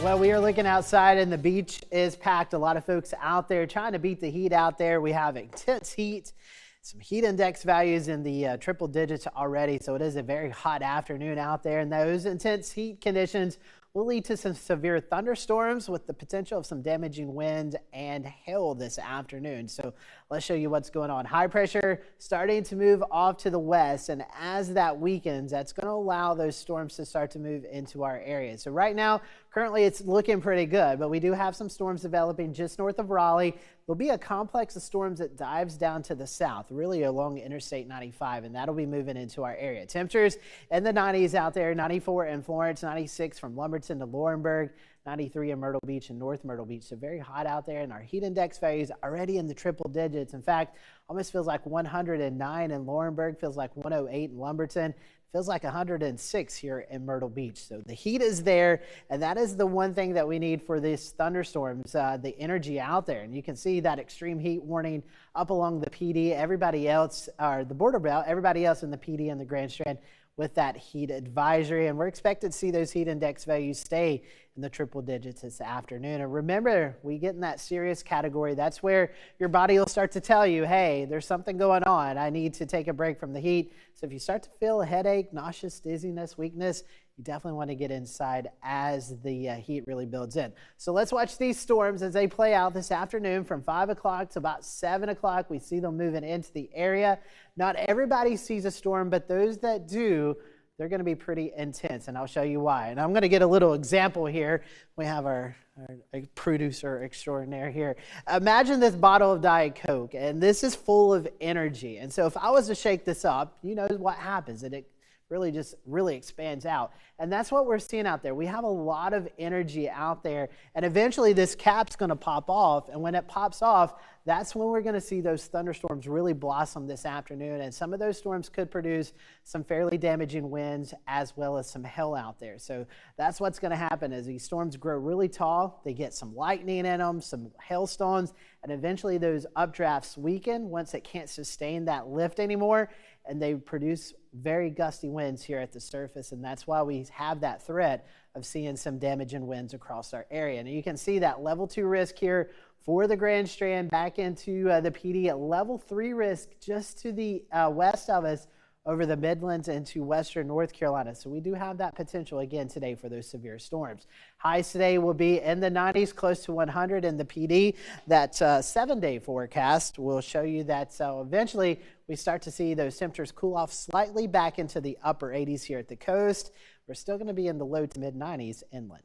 Well, we are looking outside and the beach is packed. A lot of folks out there trying to beat the heat out there. We have intense heat, some heat index values in the triple digits already. So it is a very hot afternoon out there, and those intense heat conditions will lead to some severe thunderstorms with the potential of some damaging wind and hail this afternoon. So let's show you what's going on. High pressure starting to move off to the west, and as that weakens, that's going to allow those storms to start to move into our area. So right now, currently it's looking pretty good, but we do have some storms developing just north of Raleigh. There'll be a complex of storms that dives down to the south, really along Interstate 95, and that'll be moving into our area. Temperatures in the 90s out there, 94 in Florence, 96 from Lumberton to Laurinburg, 93 in Myrtle Beach and North Myrtle Beach. So very hot out there, and our heat index values already in the triple digits. In fact, almost feels like 109 in Laurinburg, feels like 108 in Lumberton. Feels like 106 here in Myrtle Beach. So the heat is there, and that is the one thing that we need for these thunderstorms, the energy out there. And you can see that extreme heat warning up along the PD. Everybody else, or the border belt, everybody else in the PD and the Grand Strand with that heat advisory. And we're expected to see those heat index values stay in the triple digits this afternoon. And remember, we get in that serious category. That's where your body will start to tell you, hey, there's something going on. I need to take a break from the heat. So if you start to feel a headache, nauseous, dizziness, weakness, you definitely want to get inside as the heat really builds in. So let's watch these storms as they play out this afternoon from 5 o'clock to about 7 o'clock. We see them moving into the area. Not everybody sees a storm, but those that do, they're going to be pretty intense, and I'll show you why. And I'm going to get a little example here. We have our producer extraordinaire here. Imagine this bottle of Diet Coke, and this is full of energy. And so if I was to shake this up, you know what happens. It really expands out. And that's what we're seeing out there. We have a lot of energy out there, and eventually this cap's going to pop off. And when it pops off, that's when we're going to see those thunderstorms really blossom this afternoon. And some of those storms could produce some fairly damaging winds as well as some hail out there. So that's what's going to happen as these storms grow really tall. They get some lightning in them, some hailstones, and eventually those updrafts weaken once it can't sustain that lift anymore, and they produce very gusty winds here at the surface. And that's why we have that threat of seeing some damaging winds across our area. And you can see that level 2 risk here for the Grand Strand back into the PD, at level 3 risk just to the west of us over the Midlands into western North Carolina. So we do have that potential again today for those severe storms. Highs today will be in the 90s, close to 100 in the PD. That 7-day forecast will show you that eventually we start to see those temperatures cool off slightly back into the upper 80s here at the coast. We're still going to be in the low to mid 90s inland.